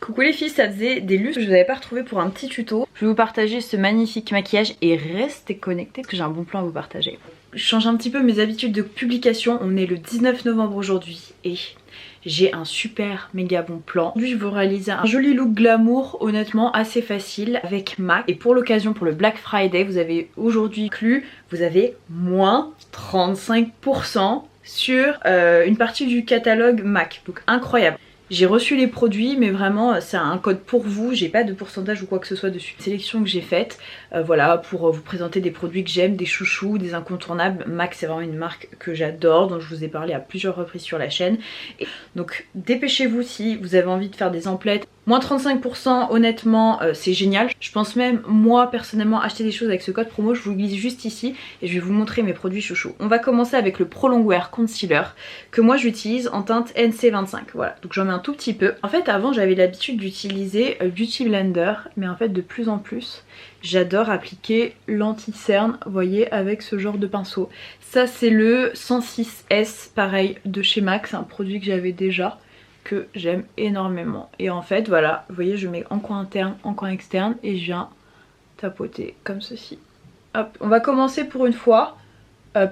Coucou les filles, ça faisait des lustres que je vous avais pas retrouvé pour un petit tuto. Je vais vous partager ce magnifique maquillage et restez connectés parce que j'ai un bon plan à vous partager. Je change un petit peu mes habitudes de publication, on est le 19 novembre aujourd'hui et j'ai un super méga bon plan. Aujourd'hui je vais vous réaliser un joli look glamour, honnêtement assez facile avec MAC. Et pour l'occasion, pour le Black Friday, vous avez aujourd'hui inclus, vous avez moins 35% sur une partie du catalogue MAC. Donc incroyable. J'ai reçu les produits mais vraiment c'est un code pour vous, j'ai pas de pourcentage ou quoi que ce soit dessus. Sélection que j'ai faite, voilà, pour vous présenter des produits que j'aime, des chouchous, des incontournables. MAC c'est vraiment une marque que j'adore, dont je vous ai parlé à plusieurs reprises sur la chaîne. Et donc dépêchez-vous si vous avez envie de faire des emplettes. Moins 35% honnêtement c'est génial. Je pense même moi personnellement acheter des choses avec ce code promo. Je vous le glisse juste ici et je vais vous montrer mes produits chouchous. On va commencer avec le Pro Longwear Concealer que moi j'utilise en teinte NC25. Voilà, donc j'en mets un tout petit peu. En fait avant j'avais l'habitude d'utiliser Beauty Blender, mais en fait de plus en plus j'adore appliquer l'anti-cerne, vous voyez, avec ce genre de pinceau. Ça c'est le 106S, pareil de chez MAC, c'est un produit que j'avais déjà, que j'aime énormément. Et en fait voilà, vous voyez, je mets en coin interne, en coin externe et je viens tapoter comme ceci. Hop, on va commencer pour une fois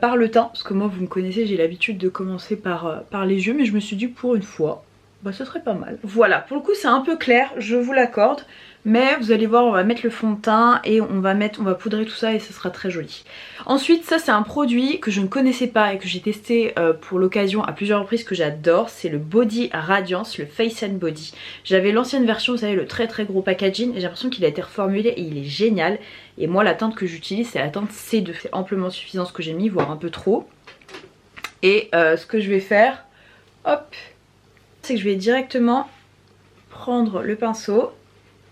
par le teint, parce que moi vous me connaissez, j'ai l'habitude de commencer par les yeux, mais je me suis dit pour une fois bah ce serait pas mal. Voilà, pour le coup c'est un peu clair, je vous l'accorde, mais vous allez voir, on va mettre le fond de teint et on va poudrer tout ça et ce sera très joli. Ensuite ça c'est un produit que je ne connaissais pas et que j'ai testé pour l'occasion à plusieurs reprises, que j'adore, c'est le Body Radiance, le Face and Body. J'avais l'ancienne version, vous savez, le très très gros packaging, et j'ai l'impression qu'il a été reformulé et il est génial. Et moi la teinte que j'utilise c'est la teinte C2, c'est amplement suffisant ce que j'ai mis, voire un peu trop. Et ce que je vais faire, hop, c'est que je vais directement prendre le pinceau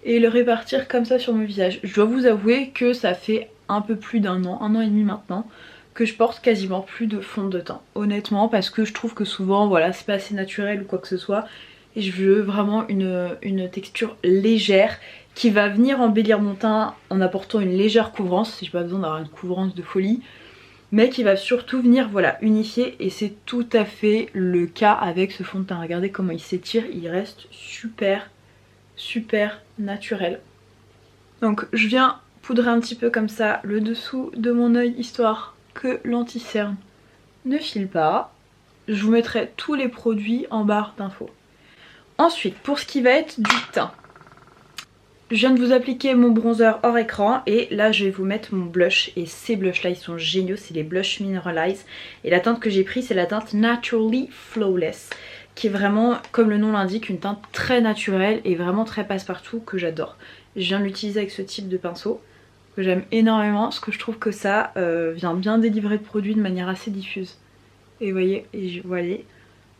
et le répartir comme ça sur mon visage. Je dois vous avouer que ça fait un peu plus d'un an et demi maintenant, que je porte quasiment plus de fond de teint. Honnêtement, parce que je trouve que souvent, voilà, c'est pas assez naturel ou quoi que ce soit. Et je veux vraiment une texture légère qui va venir embellir mon teint en apportant une légère couvrance. J'ai pas besoin d'avoir une couvrance de folie, mais qui va surtout venir, voilà, unifier, et c'est tout à fait le cas avec ce fond de teint. Regardez comment il s'étire, il reste super naturel. Donc je viens poudrer un petit peu comme ça le dessous de mon œil, histoire que l'anti-cerne ne file pas. Je vous mettrai tous les produits en barre d'infos. Ensuite, pour ce qui va être du teint, je viens de vous appliquer mon bronzer hors écran et là je vais vous mettre mon blush, et ces blushs là ils sont géniaux, c'est les blush Mineralize, et la teinte que j'ai pris c'est la teinte Naturally Flawless, qui est vraiment, comme le nom l'indique, une teinte très naturelle et vraiment très passe-partout, que j'adore. Je viens de l'utiliser avec ce type de pinceau que j'aime énormément, parce que je trouve que ça vient bien délivrer le produit de manière assez diffuse. Et vous voyez, voilà,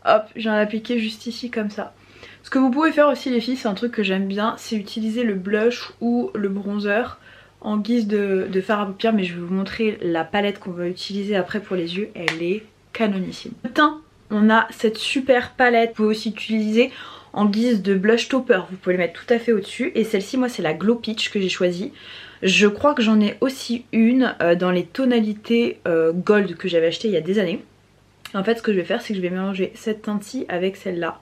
hop, je viens l'appliquer juste ici comme ça. Ce que vous pouvez faire aussi les filles, c'est un truc que j'aime bien, c'est utiliser le blush ou le bronzer en guise de fard à paupières, mais je vais vous montrer la palette qu'on va utiliser après pour les yeux, elle est canonissime. Le teint, on a cette super palette, vous pouvez aussi utiliser en guise de blush topper, vous pouvez le mettre tout à fait au dessus, et celle-ci moi c'est la Glow Peach que j'ai choisie. Je crois que j'en ai aussi une dans les tonalités gold que j'avais acheté il y a des années. En fait ce que je vais faire c'est que je vais mélanger cette teinte-ci avec celle-là.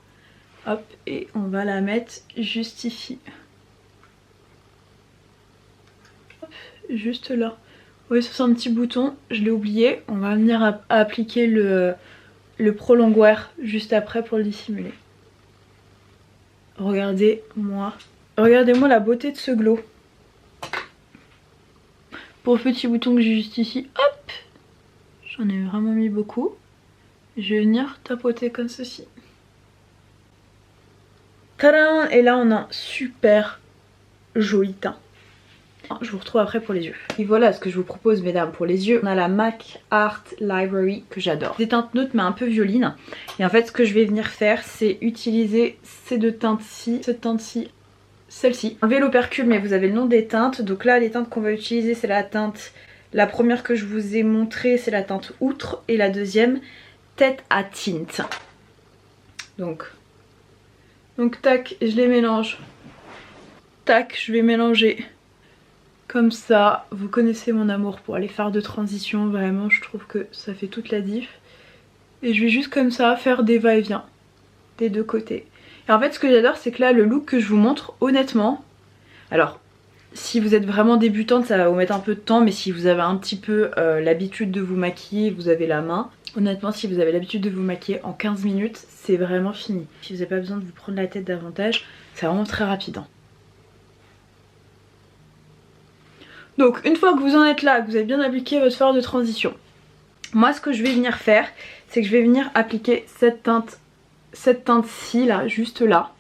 Hop, et on va la mettre juste ici. Hop, juste là. Vous voyez, ça c'est un petit bouton, je l'ai oublié. On va venir à appliquer le Pro Longwear juste après pour le dissimuler. Regardez-moi la beauté de ce glow. Pour le petit bouton que j'ai juste ici, hop, j'en ai vraiment mis beaucoup. Je vais venir tapoter comme ceci. Tadam! Et là on a un super joli teint. Je vous retrouve après pour les yeux. Et voilà ce que je vous propose mesdames pour les yeux. On a la MAC Art Library que j'adore. Des teintes neutres mais un peu violines. Et en fait ce que je vais venir faire c'est utiliser ces deux teintes-ci, cette teinte-ci, celle-ci. Enlevez l'opercule mais vous avez le nom des teintes. Donc là les teintes qu'on va utiliser c'est la teinte, la première que je vous ai montrée c'est la teinte Outre, et la deuxième Tête à tinte. Donc tac, je les mélange. Tac, je vais mélanger comme ça. Vous connaissez mon amour pour les fards de transition, vraiment je trouve que ça fait toute la diff. Et je vais juste comme ça faire des va-et-vient des deux côtés. Et en fait ce que j'adore c'est que là le look que je vous montre honnêtement, alors si vous êtes vraiment débutante ça va vous mettre un peu de temps, mais si vous avez un petit peu l'habitude de vous maquiller, vous avez la main, honnêtement si vous avez l'habitude de vous maquiller en 15 minutes c'est vraiment fini. Si vous n'avez pas besoin de vous prendre la tête davantage, c'est vraiment très rapide. Donc une fois que vous en êtes là, que vous avez bien appliqué votre fard de transition, moi ce que je vais venir faire c'est que je vais venir appliquer cette teinte-ci là, juste là.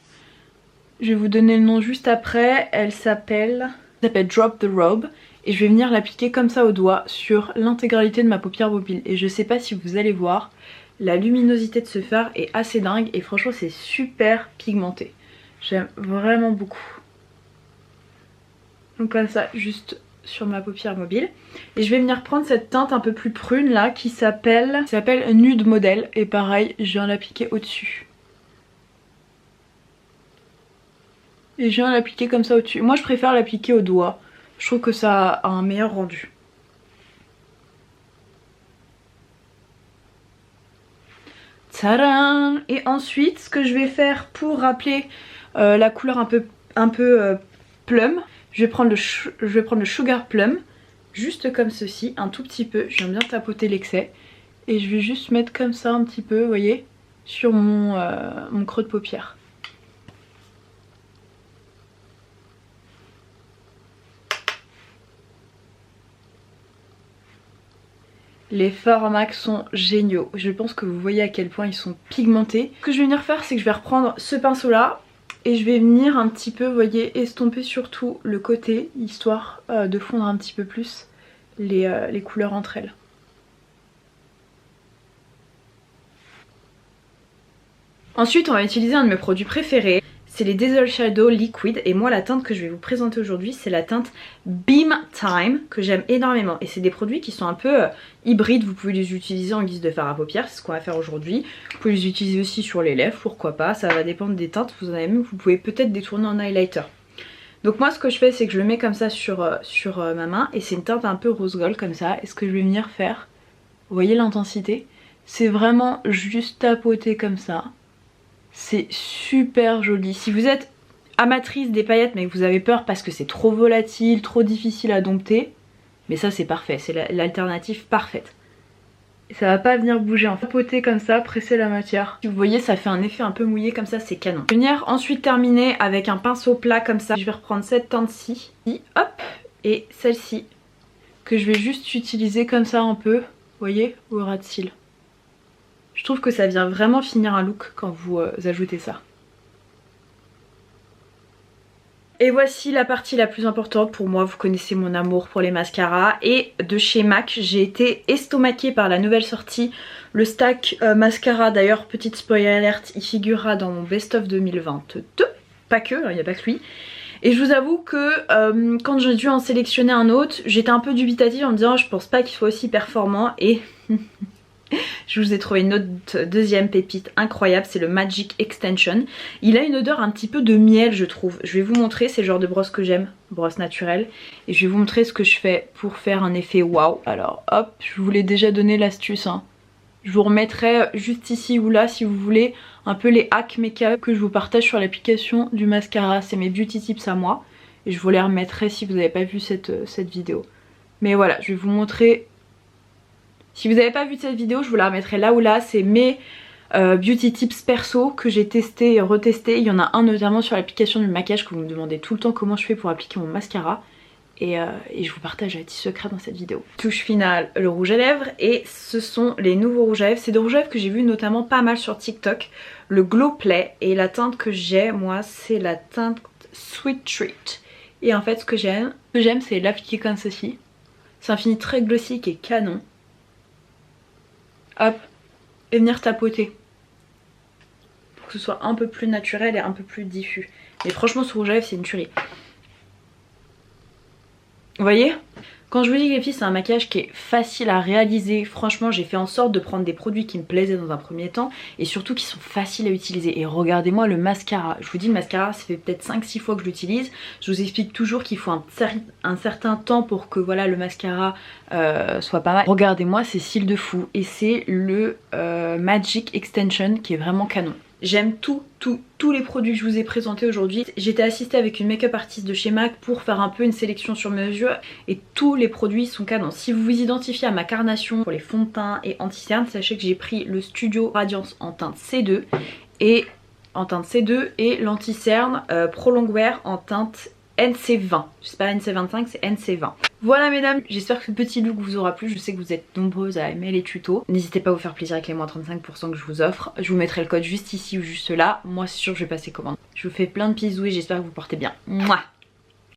Je vais vous donner le nom juste après, elle s'appelle Drop the Robe. Et je vais venir l'appliquer comme ça au doigt sur l'intégralité de ma paupière mobile. Et je sais pas si vous allez voir, la luminosité de ce fard est assez dingue et franchement c'est super pigmenté. J'aime vraiment beaucoup. Donc comme ça, juste sur ma paupière mobile. Et je vais venir prendre cette teinte un peu plus prune là qui s'appelle Nude Model. Et pareil, je viens l'appliquer au-dessus. Et je viens l'appliquer comme ça au-dessus. Moi je préfère l'appliquer au doigt. Je trouve que ça a un meilleur rendu. Tadam! Et ensuite, ce que je vais faire pour rappeler la couleur un peu plum, je vais prendre le Sugar Plum, juste comme ceci, un tout petit peu. Je viens bien tapoter l'excès. Et je vais juste mettre comme ça un petit peu, vous voyez, sur mon creux de paupière. Les fards MAC sont géniaux. Je pense que vous voyez à quel point ils sont pigmentés. Ce que je vais venir faire, c'est que je vais reprendre ce pinceau là et je vais venir un petit peu, vous voyez, estomper surtout le côté, histoire de fondre un petit peu plus les couleurs entre elles. Ensuite, on va utiliser un de mes produits préférés. C'est les Dazzle Shadow Liquid et moi la teinte que je vais vous présenter aujourd'hui c'est la teinte Beam Time que j'aime énormément. Et c'est des produits qui sont un peu hybrides, vous pouvez les utiliser en guise de fard à paupières, c'est ce qu'on va faire aujourd'hui. Vous pouvez les utiliser aussi sur les lèvres, pourquoi pas, ça va dépendre des teintes, vous pouvez peut-être détourner en highlighter. Donc moi ce que je fais c'est que je le mets comme ça sur ma main et c'est une teinte un peu rose gold comme ça. Et ce que je vais venir faire, vous voyez l'intensité, c'est vraiment juste tapoter comme ça. C'est super joli. Si vous êtes amatrice des paillettes mais que vous avez peur parce que c'est trop volatile, trop difficile à dompter, mais ça c'est parfait, c'est l'alternative parfaite. Et ça va pas venir bouger, en tapoter comme ça, presser la matière. Si vous voyez ça fait un effet un peu mouillé comme ça, c'est canon. Je vais venir ensuite terminer avec un pinceau plat comme ça. Je vais reprendre cette teinte-ci, hop, et celle-ci que je vais juste utiliser comme ça un peu, vous voyez, au ras de cils. Je trouve que ça vient vraiment finir un look quand vous ajoutez ça. Et voici la partie la plus importante pour moi, vous connaissez mon amour pour les mascaras. Et de chez MAC, j'ai été estomaquée par la nouvelle sortie, le Stack Mascara. D'ailleurs, petite spoiler alert, il figurera dans mon best-of 2022. Pas que, il n'y a pas que lui. Et je vous avoue que quand j'ai dû en sélectionner un autre, j'étais un peu dubitative en me disant je pense pas qu'il soit aussi performant et... Je vous ai trouvé une autre deuxième pépite incroyable, c'est le Magic Extension. Il a une odeur un petit peu de miel je trouve. Je vais vous montrer, c'est le genre de brosse que j'aime, brosse naturelle. Et je vais vous montrer ce que je fais pour faire un effet waouh. Alors hop, je vous l'ai déjà donné l'astuce. Hein. Je vous remettrai juste ici ou là si vous voulez un peu les hacks make-up que je vous partage sur l'application du mascara. C'est mes beauty tips à moi. Et je vous les remettrai si vous n'avez pas vu cette vidéo. Mais voilà, je vais vous montrer... Si vous n'avez pas vu cette vidéo, je vous la remettrai là ou là. C'est mes beauty tips perso que j'ai testé et retesté. Il y en a un notamment sur l'application du maquillage que vous me demandez tout le temps comment je fais pour appliquer mon mascara. Et je vous partage un petit secret dans cette vidéo. Touche finale, le rouge à lèvres. Et ce sont les nouveaux rouges à lèvres. C'est des rouges à lèvres que j'ai vu notamment pas mal sur TikTok. Le Glow Play. Et la teinte que j'ai, moi, c'est la teinte Sweet Treat. Et en fait, ce que j'aime, c'est l'appliquer comme ceci. C'est un fini très glossy qui est canon. Hop, et venir tapoter pour que ce soit un peu plus naturel et un peu plus diffus. Mais franchement ce rouge à lèvres c'est une tuerie. Vous voyez, quand je vous dis que les filles c'est un maquillage qui est facile à réaliser, franchement j'ai fait en sorte de prendre des produits qui me plaisaient dans un premier temps et surtout qui sont faciles à utiliser. Et regardez-moi le mascara, je vous dis le mascara ça fait peut-être 5-6 fois que je l'utilise. Je vous explique toujours qu'il faut un certain temps pour que voilà le mascara soit pas mal. Regardez-moi ces cils de fou et c'est le Magic Extension qui est vraiment canon. J'aime tous les produits que je vous ai présentés aujourd'hui. J'étais assistée avec une make-up artiste de chez MAC pour faire un peu une sélection sur mesure et tous les produits sont canons. Si vous vous identifiez à ma carnation pour les fonds de teint et anti-cerne, sachez que j'ai pris le Studio Radiance en teinte C2 et l'anti-cerne Pro Longwear en teinte NC20. C'est pas NC25, c'est NC20. Voilà mesdames, j'espère que ce petit look vous aura plu. Je sais que vous êtes nombreuses à aimer les tutos. N'hésitez pas à vous faire plaisir avec les moins 35% que je vous offre. Je vous mettrai le code juste ici ou juste là. Moi c'est sûr que je vais passer commande. Je vous fais plein de bisous et j'espère que vous portez bien. Mouah.